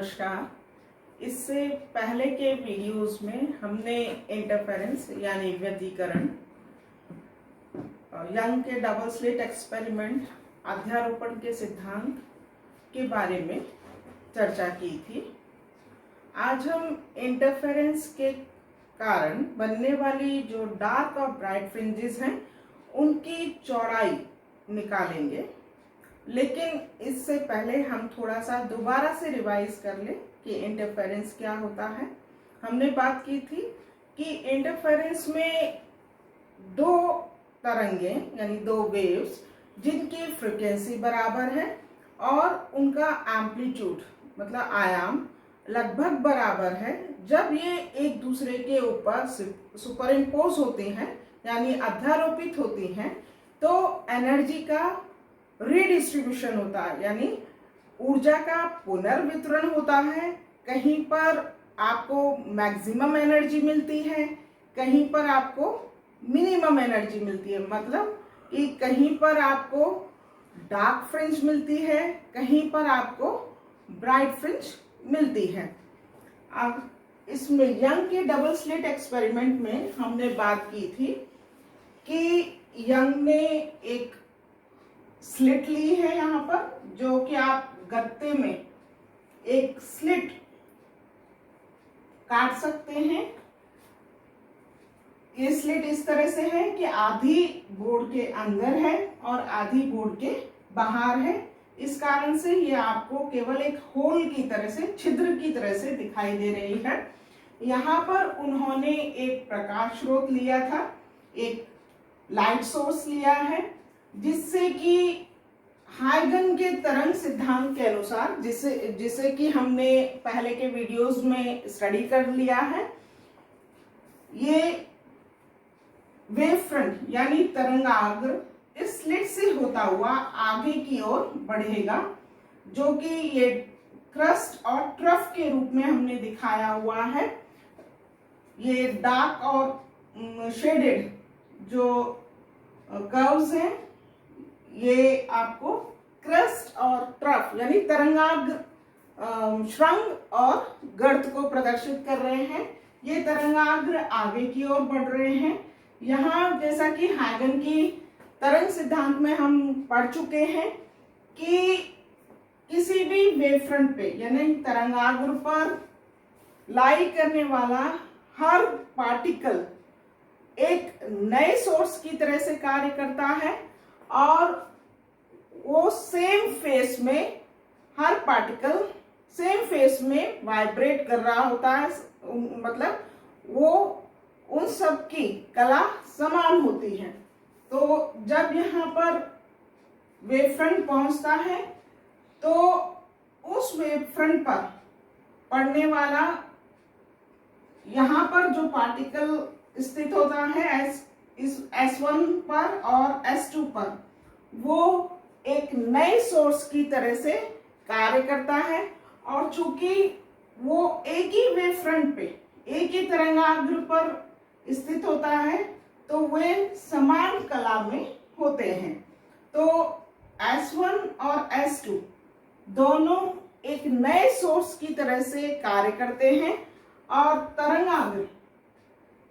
नमस्कार। इससे पहले के वीडियोस में हमने इंटरफेरेंस यानी व्यतिकरण, यंग के डबल स्लिट एक्सपेरिमेंट, अध्यारोपण के सिद्धांत के बारे में चर्चा की थी। आज हम इंटरफेरेंस के कारण बनने वाली जो डार्क और ब्राइट फ्रिंजेस हैं उनकी चौड़ाई निकालेंगे। लेकिन इससे पहले हम थोड़ा सा दोबारा से रिवाइज कर लें कि इंटरफेरेंस क्या होता है। हमने बात की थी कि इंटरफेरेंस में दो तरंगें यानी दो वेव्स जिनकी फ्रीक्वेंसी बराबर है और उनका एम्पलीट्यूड मतलब आयाम लगभग बराबर है, जब ये एक दूसरे के ऊपर सुपरइम्पोज होती हैं यानी अध्यारोपित होती हैं, तो एनर्जी का रीडिस्ट्रीब्यूशन होता है यानी ऊर्जा का पुनर्वितरण होता है। कहीं पर आपको मैक्सिमम एनर्जी मिलती है, कहीं पर आपको मिनिमम एनर्जी मिलती है। मतलब कि कहीं पर आपको डार्क फ्रिंज मिलती है, कहीं पर आपको ब्राइट फ्रिंज मिलती है। अब इसमें यंग के डबल स्लिट एक्सपेरिमेंट में हमने बात की थी कि यंग ने एक स्लिट ली है यहाँ पर, जो कि आप गत्ते में एक स्लिट काट सकते हैं। ये स्लिट इस तरह से है कि आधी बोर्ड के अंदर है और आधी बोर्ड के बाहर है। इस कारण से ये आपको केवल एक होल की तरह से, छिद्र की तरह से दिखाई दे रही है। यहाँ पर उन्होंने एक प्रकाश स्रोत लिया था, एक लाइट सोर्स लिया है, जिससे कि हाइगन के तरंग सिद्धांत के अनुसार, जिसे कि हमने पहले के वीडियोस में स्टडी कर लिया है, ये वेव फ्रंट यानी तरंगाग्र इस स्लिट से होता हुआ आगे की ओर बढ़ेगा, जो कि ये क्रस्ट और ट्रफ के रूप में हमने दिखाया हुआ है। ये डार्क और शेडेड जो कर्व्स हैं, ये आपको क्रस्ट और ट्रफ यानी तरंगाग्र, श्रृंग और गर्त को प्रदर्शित कर रहे हैं। ये तरंगाग्र आगे की ओर बढ़ रहे हैं। यहाँ जैसा कि हाइगन की तरंग सिद्धांत में हम पढ़ चुके हैं कि किसी भी वेव फ्रंट पे यानी तरंगाग्र पर लाई करने वाला हर पार्टिकल एक नए सोर्स की तरह से कार्य करता है और वो सेम फेस में, हर पार्टिकल सेम फेस में वाइब्रेट कर रहा होता है। मतलब वो उन सब की कला समान होती है। तो जब यहाँ पर वेव फ्रंट पहुंचता है तो उस वेव फ्रंट पर पड़ने वाला, यहाँ पर जो पार्टिकल स्थित होता है S1 पर और S2 पर, वो एक नए सोर्स की तरह से कार्य करता है। और चूंकि वो एक ही वेव फ्रंट पे, एक ही तरंगाग्र पर स्थित होता है, तो वे समान कला में होते हैं। तो S1 और S2 दोनों एक नए सोर्स की तरह से कार्य करते हैं और तरंगाग्र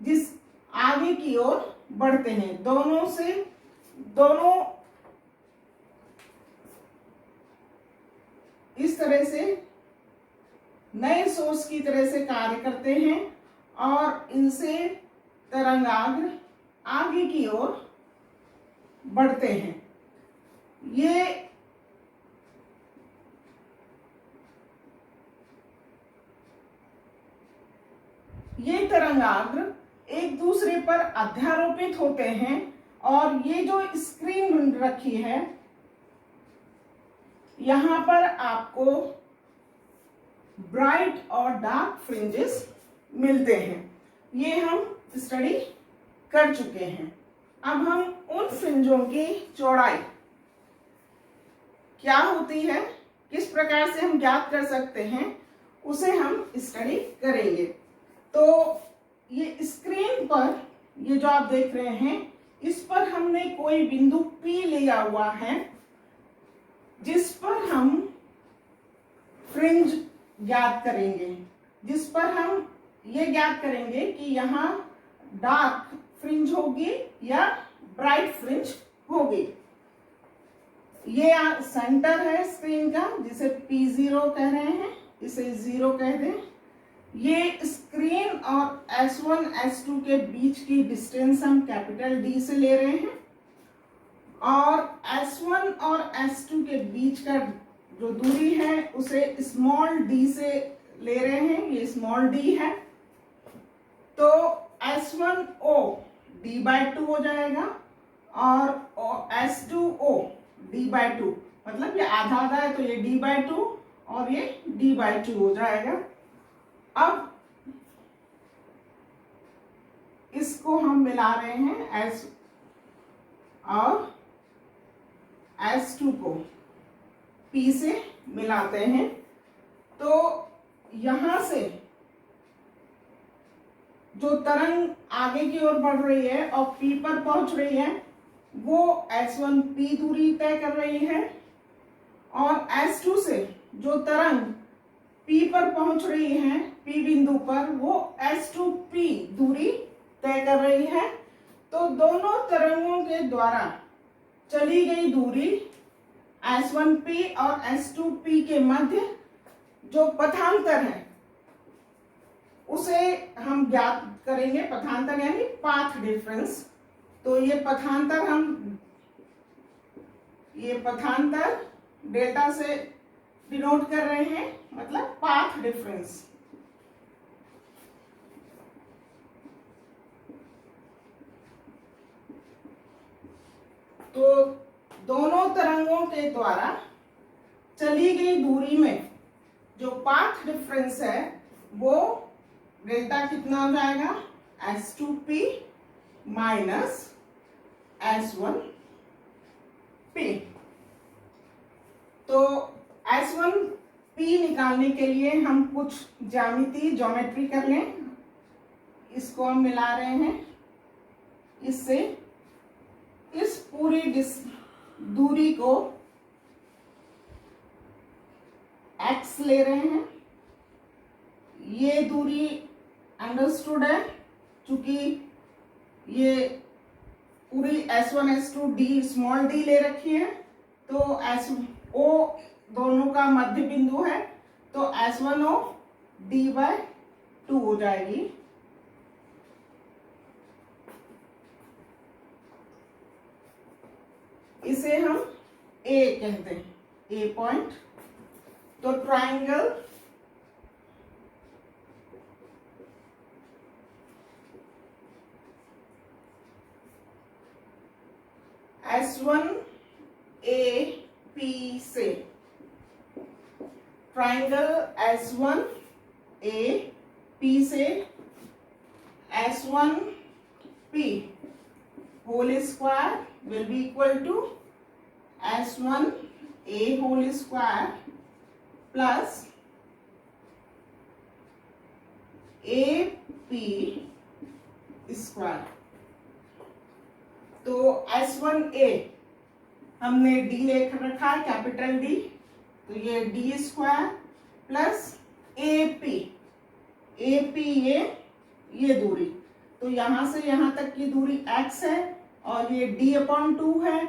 जिस आगे की ओर बढ़ते हैं, दोनों इस तरह से नए सोर्स की तरह से कार्य करते हैं और इनसे तरंगाग्र आगे की ओर बढ़ते हैं। ये तरंगाग्र एक दूसरे पर अध्यारोपित होते हैं और ये जो स्क्रीन रखी है, यहाँ पर आपको ब्राइट और डार्क फ्रिंजेस मिलते हैं। ये हम स्टडी कर चुके हैं। अब हम उन फ्रिंजों की चौड़ाई क्या होती है, किस प्रकार से हम ज्ञात कर सकते हैं, उसे हम स्टडी करेंगे। तो ये स्क्रीन पर ये जो आप देख रहे हैं, इस पर हमने कोई बिंदु P लिया हुआ है, जिस पर हम फ्रिंज ज्ञात करेंगे, जिस पर हम ये ज्ञात करेंगे कि यहाँ डार्क फ्रिंज होगी या ब्राइट फ्रिंज होगी। ये सेंटर है स्क्रीन का, जिसे P0 कह रहे हैं, इसे 0 कह दें। ये स्क्रीन और S1 S2 के बीच की डिस्टेंस हम कैपिटल D से ले रहे हैं, और S1 और S2 के बीच का जो दूरी है उसे स्मॉल d से ले रहे हैं, ये स्मॉल d है। तो S1O D/2 हो जाएगा और S2O D/2, मतलब ये आधा आधा है तो ये D/2 और ये D/2 हो जाएगा। अब इसको हम मिला रहे हैं S और S2 को P से मिलाते हैं, तो यहां से जो तरंग आगे की ओर बढ़ रही है और P पर पहुंच रही है वो S1P दूरी तय कर रही है, और S2 से जो तरंग P पर पहुंच रही है P बिंदु पर वो S2P दूरी तय कर रही है। तो दोनों तरंगों के द्वारा चली गई दूरी S1P और S2P के मध्य जो पथांतर है उसे हम ज्ञात करेंगे। पथांतर यानी पाथ डिफरेंस। तो ये पथांतर डेल्टा से डिनोट कर रहे हैं, मतलब पाथ डिफरेंस। तो दोनों तरंगों के द्वारा चली गई दूरी में जो पाथ डिफरेंस है वो डेल्टा कितना हो जाएगा, S2P माइनस S1P। तो S1P निकालने के लिए हम कुछ ज्योमेट्री कर लें। इसको हम मिला रहे हैं इससे, इस पूरी दूरी को x ले रहे हैं। ये दूरी अंडरस्टूड है, चूंकि ये पूरी S1 S2 D small d ले रखी है, तो SO दोनों का मध्य बिंदु है, तो S1O D/2 हो जाएगी। इसे हम A कहते हैं, A पॉइंट। तो ट्राइंगल S1AP से, ट्राइंगल S1AP से S1P whole square will be equal to S1A whole square plus AP square. तो S1A हमने D लिख रखा है, कैपिटल D, तो ये D स्क्वायर प्लस AP ये दूरी, तो यहां से यहां तक की दूरी x है और ये D/2 है,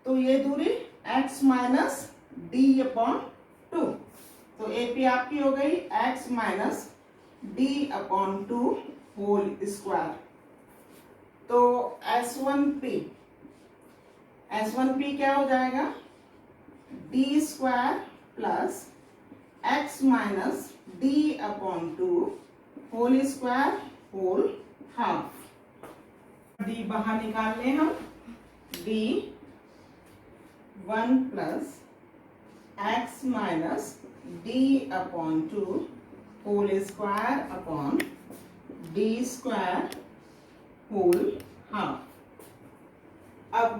तो ये दूरी x माइनस D/2। तो AP आपकी हो गई x minus D/2 whole square. तो S1P क्या हो जाएगा, D square plus x minus D/2 whole square whole half. D बाहर निकाल लें हम, D1 plus x minus D/2 whole square upon D square whole half. अब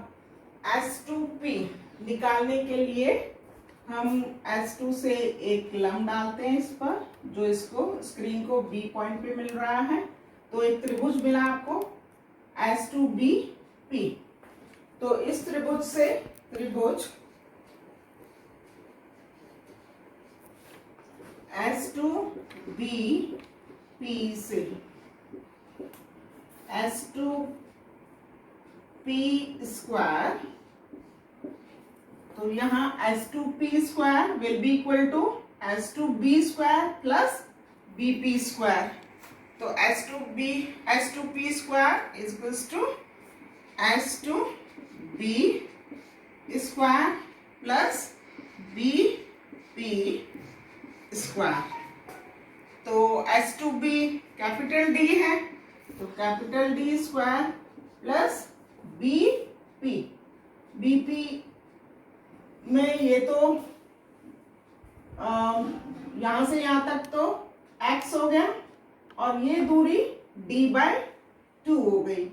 S2P निकालने के लिए हम S2 से एक लंब डालते हैं इस पर, जो इसको स्क्रीन को B पॉइंट पे मिल रहा है। तो एक त्रिभुज मिला आपको S2BP। तो इस त्रिभुज से त्रिभुज एस टू बी पी से, एस टू पी स्क्वायर, तो यहाँ S two P square will be equal to S two B square plus B P square. तो S two P square is equals to S two B square plus B P square. तो S two B capital D है, तो capital D square plus B P में ये तो यहां से यहां तक तो x हो गया और ये दूरी d/2 हो गई,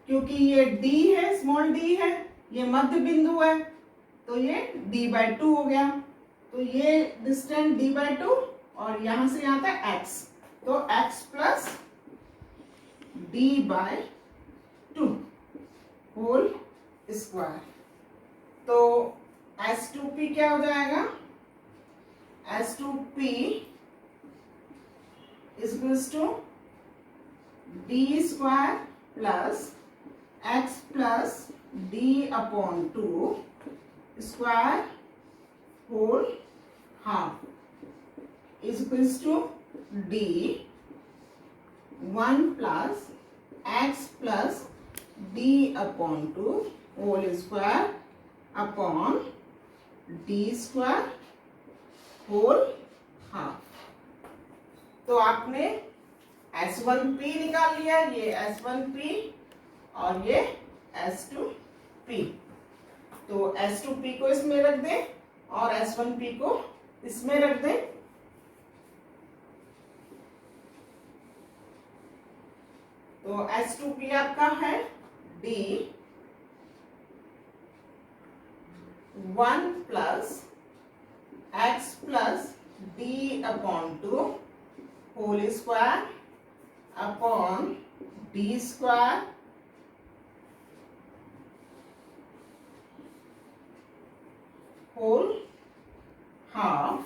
क्योंकि ये d है, स्मॉल d है, ये मध्य बिंदु है, तो ये d/2 हो गया। तो ये डिस्टेंस d/2 और यहां से यहां तक x, तो x plus d/2 whole square. तो S2P क्या हो जाएगा, S2P is equals to D square plus x plus d/2 square whole half is equals to d 1 plus x plus d/2 whole square upon D square whole half. तो आपने S1P निकाल लिया, ये S1P और ये S2P। तो S2P को इसमें रख दें और S1P को इसमें रख दें। तो S2P आपका है D 1 plus x plus d/2 whole square upon D square whole half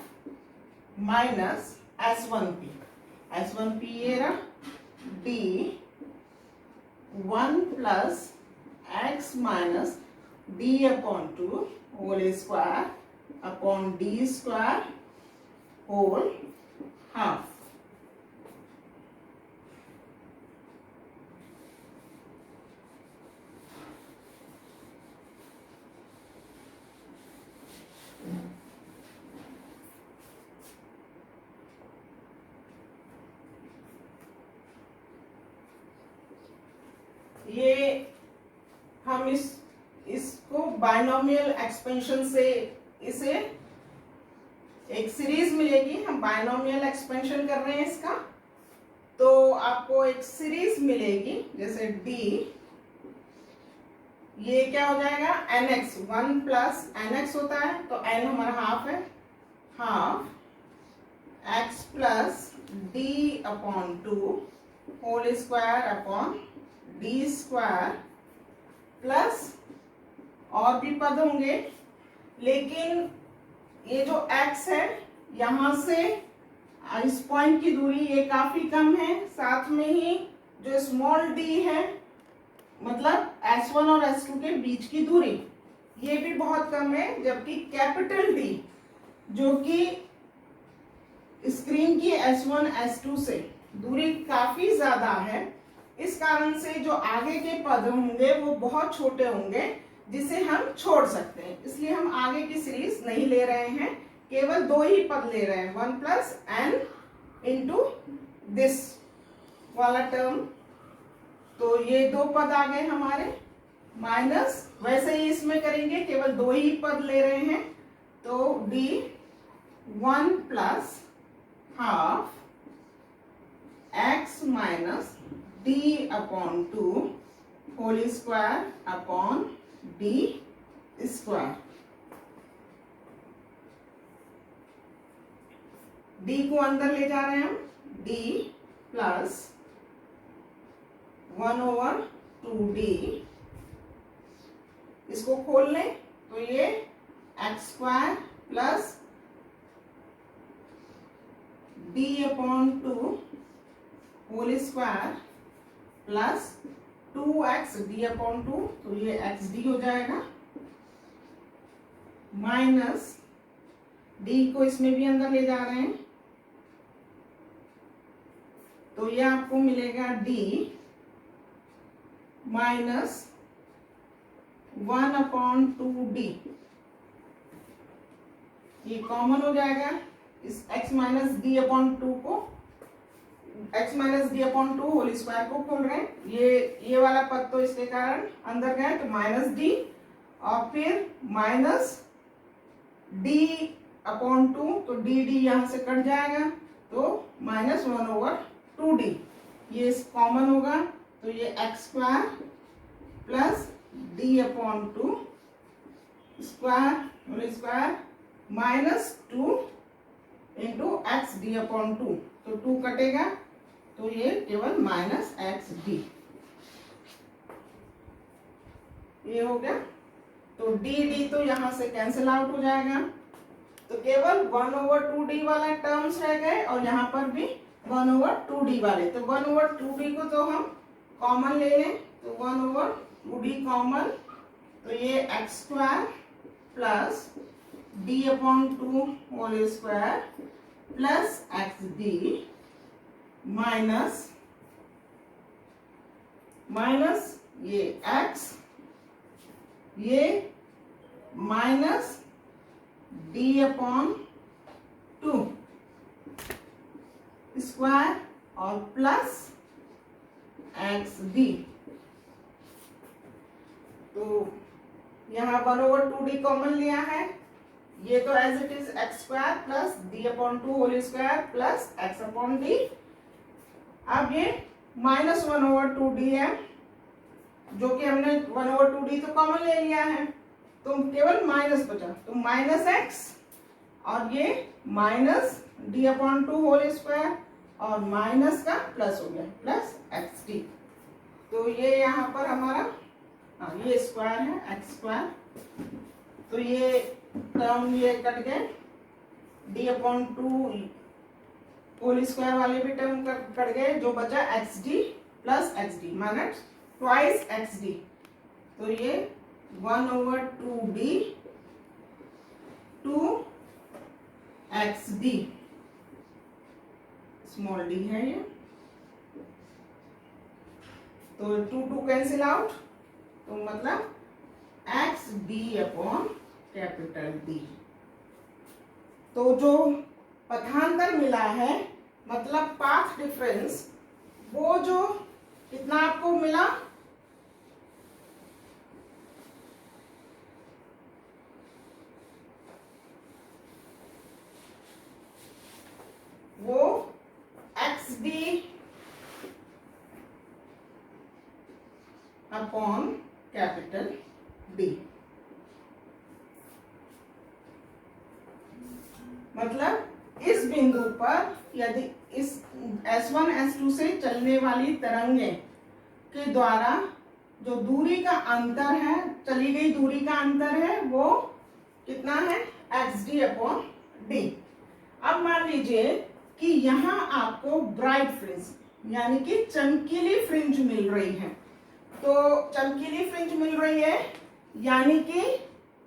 minus S1P ये रहा d 1 plus x minus d/2 whole square upon D square whole half. ये हम इसको बायनोमियल एक्सपेंशन से इसे एक सीरीज मिलेगी, हम बायनोमियल एक्सपेंशन कर रहे हैं इसका, तो आपको एक सीरीज मिलेगी जैसे d, ये क्या हो जाएगा nx, 1 प्लस nx होता है, तो n हमारा हाफ है, half x plus d/2 whole square upon D square plus और भी पद होंगे, लेकिन ये जो x है यहां से इस पॉइंट की दूरी ये काफी कम है, साथ में ही जो स्मॉल d है मतलब S1 और S2 के बीच की दूरी ये भी बहुत कम है, जबकि कैपिटल D जो कि स्क्रीन की S1 S2 से दूरी काफी ज्यादा है, इस कारण से जो आगे के पद होंगे वो बहुत छोटे होंगे जिसे हम छोड़ सकते हैं, इसलिए हम आगे की सीरीज नहीं ले रहे हैं, केवल 2 ही पद ले रहे हैं, 1 प्लस n इंटू दिस वाला टर्म। तो ये 2 पद आ गए हमारे, माइनस वैसे ही इसमें करेंगे, केवल 2 ही पद ले रहे हैं, तो d 1 plus half x minus d/2 whole square upon D square. d को अंदर ले जा रहे हैं हम, d प्लस 1/2d, इसको खोल लें तो ये x square plus d/2 whole square plus 2x d/2, तो ये xd हो जाएगा, माइनस d को इसमें भी अंदर ले जा रहे हैं, तो ये आपको मिलेगा d माइनस 1/2d, ये कॉमन हो जाएगा। इस x माइनस d/2 को, x minus d/2 whole square को खोल रहे हैं, ये वाला पद तो इसके कारण अंदर गया, तो माइनस d और फिर माइनस d/2, तो dd यहां से कट जाएगा, तो माइनस 1/2d, ये कॉमन होगा, तो ये x square plus d/2 square whole square minus 2 into X d/2, तो 2 कटेगा, तो ये केवल माइनस एक्स डी, ये हो गया। तो डी डी तो यहां से कैंसिल आउट हो जाएगा, तो केवल 1/2d वाला टर्म्स रह गए, और यहाँ पर भी 1/2d वाले, तो 1/2d को तो हम कॉमन ले लें, तो 1/2d कॉमन, तो ये X square plus d/2 whole square plus X D minus ये x, ये माइनस d/2 स्क्वायर और प्लस एक्स डी, तो यहाँ 1/2d कॉमन लिया है, ये तो as it is X square plus d/2 whole square plus x/d, अब ये माइनस 1/2d है, जो कि हमने 1/2d तो कॉमन ले लिया है, तो केवल माइनस बचा, तो माइनस एक्स और ये माइनस d/2 होल स्क्वायर और माइनस का प्लस हो गया, प्लस एक्स डी, तो ये यहाँ पर हमारा ये स्क्वायर है एक्स स्क्वायर, तो ये टर्म ये कट गए, d/2 होल स्क्वायर वाले भी टर्म कट गए, जो बचा X D plus X D minus twice X D, तो ये 1/2d two x D, small D है ये, तो 2 कैंसिल आउट, तो मतलब X D upon capital D, तो जो पथांतर मिला है, मतलब पाथ डिफरेंस, वो जो कितना आपको मिला, वो x D upon capital D, मतलब इस बिंदु पर यदि इस S1 S2 से चलने वाली तरंगे के द्वारा जो दूरी का अंतर है, चली गई दूरी का अंतर है, वो कितना है, एक्स डी अपॉन डी। अब मान लीजिए कि यहाँ आपको ब्राइट फ्रिंज यानी कि चमकीली फ्रिंज मिल रही है, तो चमकीली फ्रिंज मिल रही है यानी कि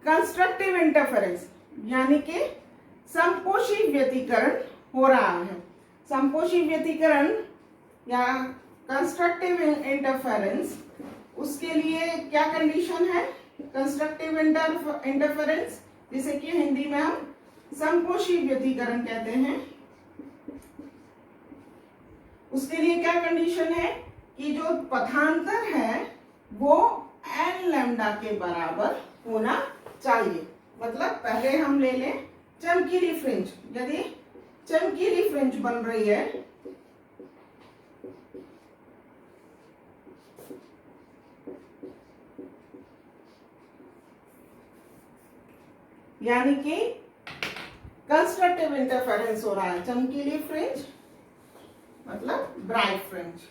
कंस्ट्रक्टिव इंटरफेरेंस यानी कि संपोषी व्यतिकरण हो रहा है। संपोषी व्यतिकरण या कंस्ट्रक्टिव इंटरफेरेंस, उसके लिए क्या कंडीशन है, कंस्ट्रक्टिव इंटरफेरेंस जिसे कि हिंदी में हम संपोषी व्यतिकरण कहते हैं, उसके लिए क्या कंडीशन है कि जो पथांतर है वो एन लैम्डा के बराबर होना चाहिए। मतलब पहले हम ले लें चमकीली फ्रिंज, यदि चमकीली फ्रिंज बन रही है यानी कि कंस्ट्रक्टिव इंटरफेरेंस हो रहा है, चमकीली फ्रिंज मतलब ब्राइट फ्रिंज,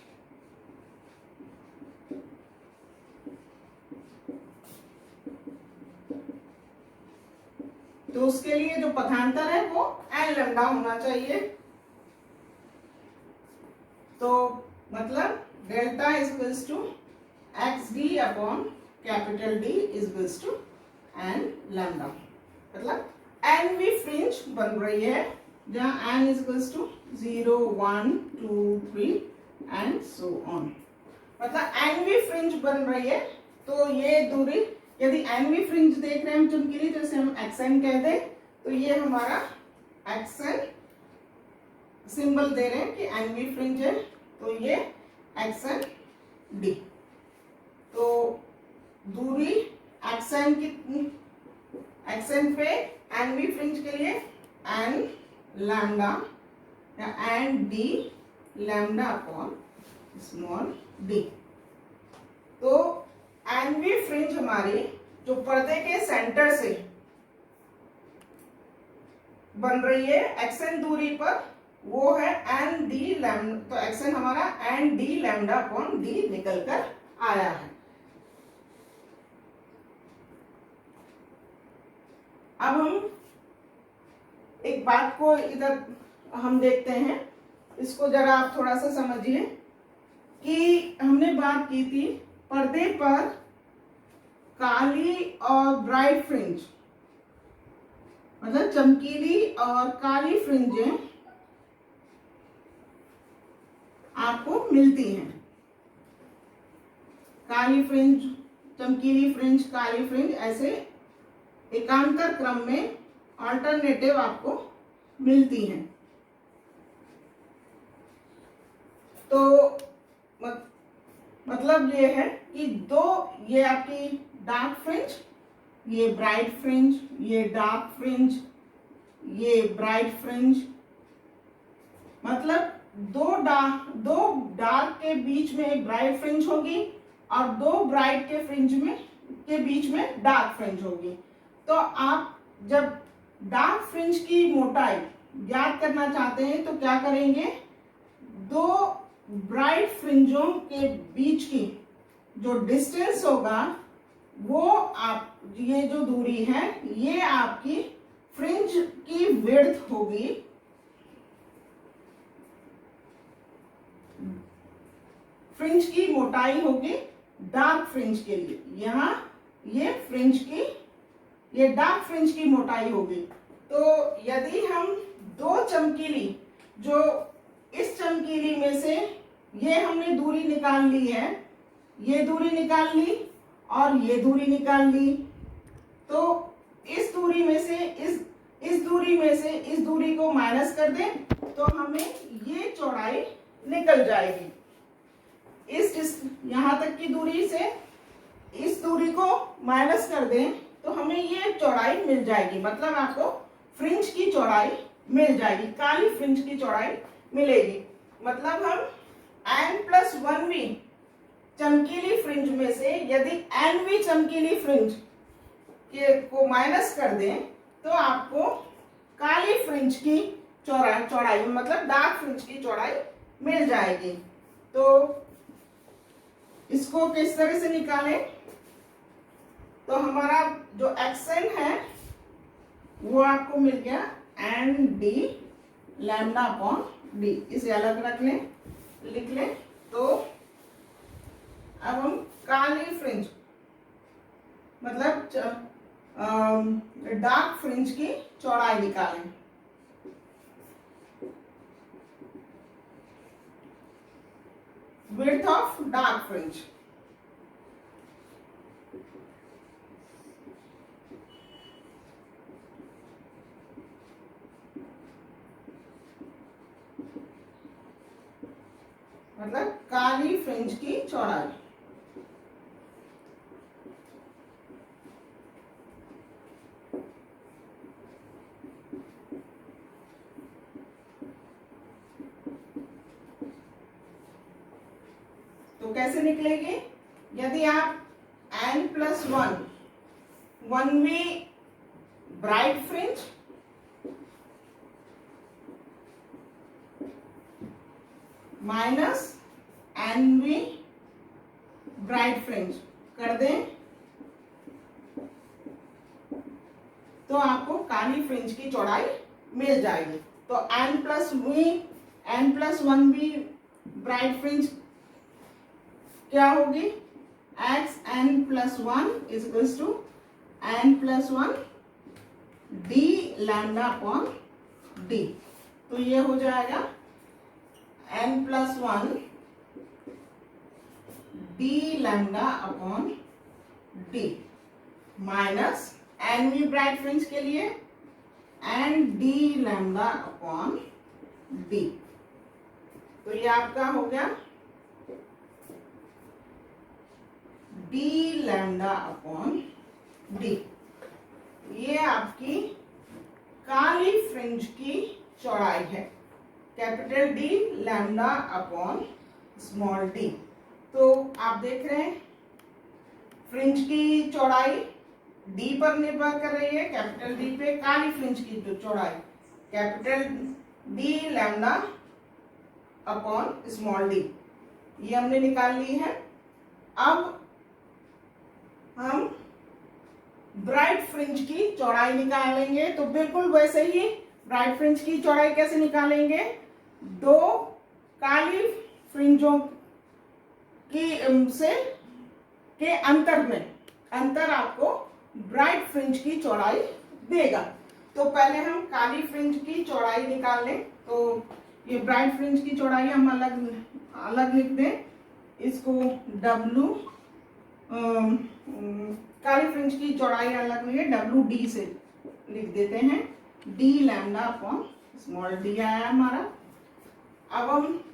तो उसके लिए जो पथांतर है वो एन लैम्डा होना चाहिए। तो मतलब delta is equals to x D upon capital D is equals to n lambda. मतलब एन वी फ्रिंज बन रही है जहाँ n is equals to 0 1 2 3 and so on. मतलब एन वी फ्रिंज बन रही है तो ये दूरी, यदि एन वी फ्रिंज देख रहे हैं हम चमकीली, तो इसे हम एक्सएन कह दें, तो ये हमारा एक्सएन सिंबल दे रहे हैं कि एन वी फ्रिंज है, तो ये एक्सएन डी। तो दूरी एक्सएन की, एक्सएन पे एन वी फ्रिंज के लिए एन लैम्डा या n d lambda upon small d. तो एन वी फ्रिंज हमारी जो पर्दे के सेंटर से बन रही है एक्सएन दूरी पर, वो है एन डी लैम्डा। तो एक्सएन हमारा n d lambda upon d निकल कर आया है। अब हम एक बात को इधर हम देखते हैं, इसको जरा आप थोड़ा सा समझिए कि हमने बात की थी पर्दे पर काली और ब्राइट फ्रिंज, मतलब चमकीली और काली फ्रिंजें आपको मिलती हैं। काली फ्रिंज, चमकीली फ्रिंज, काली फ्रिंज, ऐसे एकांतर क्रम में अल्टरनेटिव आपको मिलती हैं। तो मतलब ये है कि दो, ये आपकी डार्क फ्रिंज, ये ब्राइट फ्रिंज, ये डार्क फ्रिंज, ये ब्राइट फ्रिंज, मतलब दो डार्क के बीच में एक ब्राइट फ्रिंज होगी और दो ब्राइट के फ्रिंज में के बीच में डार्क फ्रिंज होगी। तो आप जब डार्क फ्रिंज की मोटाई ज्ञात करना चाहते हैं तो क्या करेंगे, दो ब्राइट फ्रिंजों के बीच की जो डिस्टेंस होगा वो आप, ये जो दूरी है ये आपकी फ्रिंज की विड्थ होगी, फ्रिंज की मोटाई होगी डार्क फ्रिंज के लिए। यहाँ ये फ्रिंज की, ये डार्क फ्रिंज की मोटाई होगी। तो यदि हम दो चमकीली, जो इस चमकीली में से ये हमने दूरी निकाल ली है, ये दूरी निकाल ली और ये दूरी निकाल ली, तो इस दूरी में से इस दूरी में से इस दूरी को माइनस कर दें तो हमें ये चौड़ाई निकल जाएगी। यहां तक की दूरी से इस दूरी को माइनस कर दें तो हमें ये चौड़ाई मिल जाएगी। मतलब आपको फ्रिंज की चौड़ाई मिल जाएगी, काली फ्रिंज की चौड़ाई मिलेगी। मतलब हम n+1v चमकीली फ्रिंज में से यदि nv चमकीली फ्रिंज को माइनस कर दें तो आपको काली फ्रिंज की चौड़ाई मतलब डार्क फ्रिंज की चौड़ाई मिल जाएगी। तो इसको किस तरह से निकालें, तो हमारा जो एक्सएन है वो आपको मिल गया n d lambda upon d. इसे अलग रख लें, लिख लें। तो अब हम काली फ्रिंज मतलब डार्क फ्रिंज की चौड़ाई निकालें। विड्थ ऑफ डार्क फ्रिंज, मतलब काली फ्रिंज की चौड़ाई। तो कैसे निकलेगी, यदि आप n+1 1v bright fringe minus nv bright fringe कर दें तो आपको काली फ्रिंज की चौड़ाई मिल जाएगी। तो n+1v ब्राइट फ्रिंज क्या होगी, x N plus one is equals to n plus one d lambda upon d. तो ये हो जाएगा n plus one d lambda upon d minus n वी ब्राइट फ्रिंज के लिए n d lambda upon d. तो ये आपका हो गया डी लैम्डा अपॉन डी। ये आपकी काली फ्रिंज की चौड़ाई है, capital D lambda upon small d. तो आप देख रहे हैं फ्रिंज की चौड़ाई डी पर निर्भर कर रही है, कैपिटल डी पे, काली फ्रिंज की जो चौड़ाई capital D lambda upon small D, ये हमने निकाल ली है। अब हम ब्राइट फ्रिंज की चौड़ाई निकालेंगे। तो बिल्कुल वैसे ही ब्राइट फ्रिंज की चौड़ाई कैसे निकालेंगे, दो काली फ्रिंजों की से के अंतर में अंतर आपको ब्राइट फ्रिंज की चौड़ाई देगा। तो पहले हम काली फ्रिंज की चौड़ाई निकाल लें। तो ये ब्राइट फ्रिंज की चौड़ाई हम अलग लिख दें, इसको डब्लू, काली फ्रिंज की चौड़ाई अलग में डब्लू डी से लिख देते हैं, D lambda upon small D आया हमारा। अब हम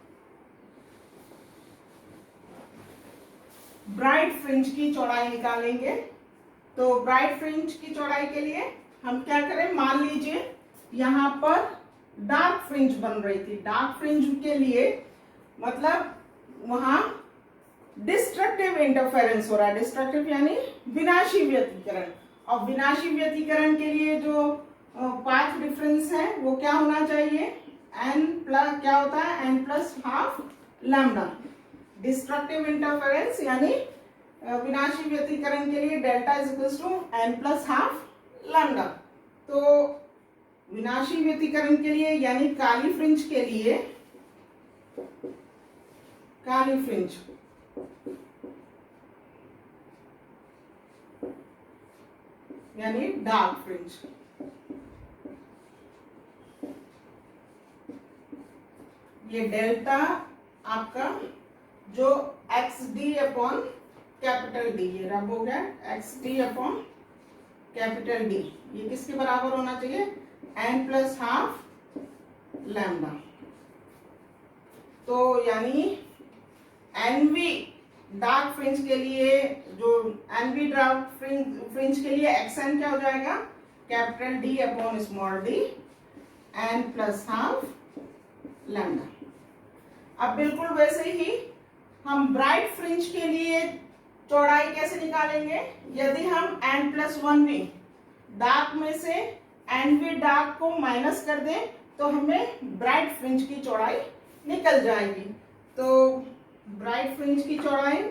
ब्राइट फ्रिंज की चौड़ाई निकालेंगे। तो ब्राइट फ्रिंज की चौड़ाई के लिए हम क्या करें, मान लीजिए यहाँ पर डार्क फ्रिंज बन रही थी। डार्क फ्रिंज के लिए मतलब वहां डिस्ट्रक्टिव इंटरफेरेंस हो रहा है, डिस्ट्रक्टिव यानी विनाशी व्यतिकरण। और विनाशी व्यतिकरण के लिए जो पाथ डिफरेंस है वो क्या होना चाहिए, एन प्लस क्या होता है, n plus half lambda. Destructive interference यानी विनाशी व्यतिकरण के लिए delta is equal to n plus half lambda. तो विनाशी व्यतिकरण के लिए यानी काली फ्रिंज के लिए, काली फ्रिंज यानी डार्क फ्रिंज, ये डेल्टा आपका जो x D upon capital D, ये रब हो गया x D upon capital D, ये किसके बराबर होना चाहिए, एन प्लस हाफ लैम्डा। तो यानी एनवी डार्क फ्रिंज के लिए, जो एनवी डार्क फ्रिंज के लिए एक्सएन क्या हो जाएगा, capital D upon small d n plus half lambda. अब बिल्कुल वैसे ही हम ब्राइट फ्रिंज के लिए चौड़ाई कैसे निकालेंगे, यदि हम एन प्लस वन वी डार्क में से एन वी डार्क को माइनस कर दें तो हमें ब्राइट फ्रिंज की चौड़ाई निकल जाएगी। तो ब्राइट फ्रिंज की चौड़ाई,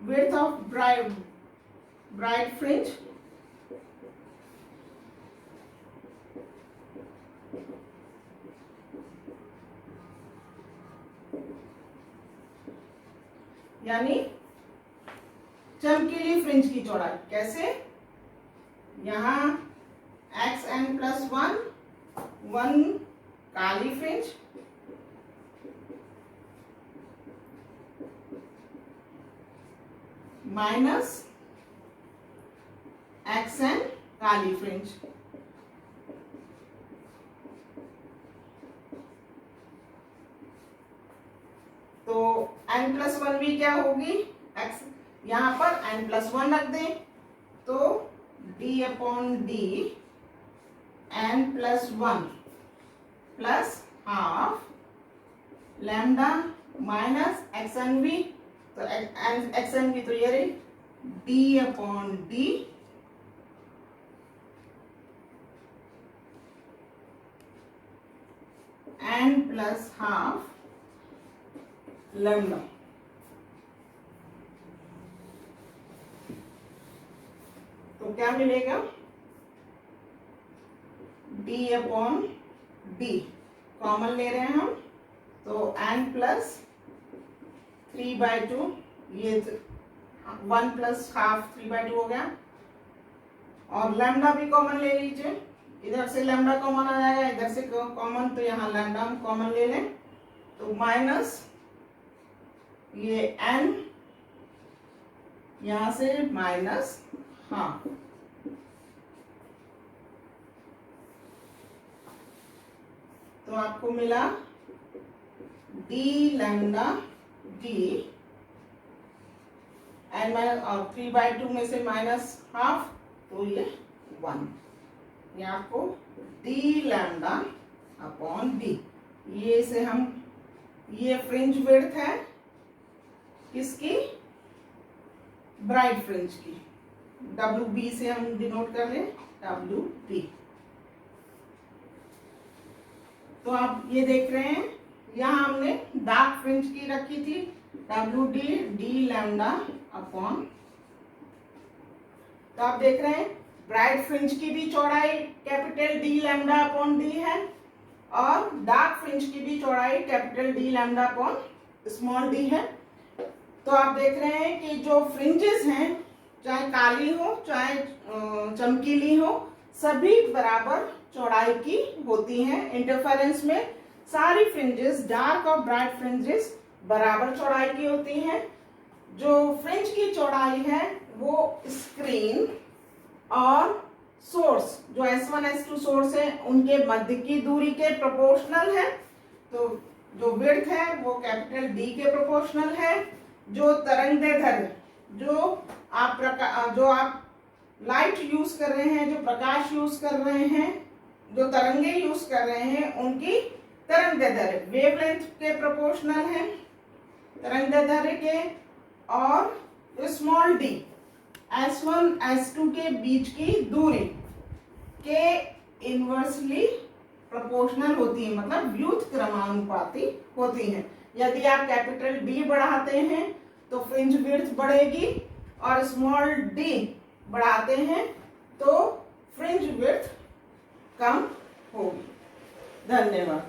विड्थ ऑफ ब्राइट फ्रिंज यानी चमकीली फ्रिंज की चौड़ाई कैसे, यहां X N plus one, one काली फ्रिंज माइनस एक्स एन काली फ्रिंज। तो एन प्लस वन भी क्या होगी, एक्स यहां पर एन प्लस वन रख दें तो D upon d n plus one plus half lambda minus x n वी, तो एक्स एन वी तो ये रही D upon d n plus half lambda. तो क्या मिलेगा, डी अपॉन डी कॉमन ले रहे हैं हम, तो n प्लस 3/2, ये 1 प्लस हाफ 3/2 हो गया। और लैम्डा भी कॉमन ले लीजिए, इधर से लैम्डा कॉमन आ जाएगा, इधर से कॉमन, तो यहाँ लैम्डा हम कॉमन ले लें, तो माइनस ये n, यहां से माइनस हाफ, तो आपको मिला d lambda d n minus, और 3/2 में से माइनस हाफ, तो ये 1, ये आपको d लैम्डा अपॉन d, ये से हम, ये फ्रिंज विड्थ है किसकी, ब्राइट फ्रिंज की, WB से हम डिनोट कर लें, WB। तो आप ये देख रहे हैं, यहाँ हमने डार्क फ्रिंज की रखी थी, WD d लैम्डा अपॉन, तो आप देख रहे हैं ब्राइट फ्रिंज की भी चौड़ाई capital D lambda upon D है, और डार्क फ्रिंज की भी चौड़ाई capital D lambda upon small d है। तो आप देख रहे हैं कि जो फ्रिंजेस हैं, चाहे काली हो चाहे चमकीली हो, सभी बराबर चौड़ाई की होती हैं। इंटरफेरेंस में सारी फ्रिंजेस, डार्क और ब्राइट फ्रिंजेस बराबर चौड़ाई की होती हैं। जो फ्रिंज की चौड़ाई है वो स्क्रीन और सोर्स, जो S1 S2 सोर्स है, उनके मध्य की दूरी के प्रोपोर्शनल है। तो जो विड्थ है वो कैपिटल D के प्रोपोर्शनल है। जो तरंगदैर्घ्य, जो आप लाइट यूज कर रहे हैं, जो प्रकाश यूज कर रहे हैं, जो तरंगे यूज कर रहे हैं, उनकी तरंगदैर्घ्य वेवलेंथ के प्रोपोर्शनल है, तरंगदैर्घ्य के। और स्मॉल d S1 S2 के बीच की दूरी के इनवर्सली प्रोपोर्शनल होती है, मतलब व्युत क्रमानुपाती होती है। यदि आप कैपिटल D बढ़ाते हैं तो फ्रिंज विड्थ बढ़ेगी, और स्मॉल d बढ़ाते हैं तो फ्रिंज विड्थ कम होगी। धन्यवाद।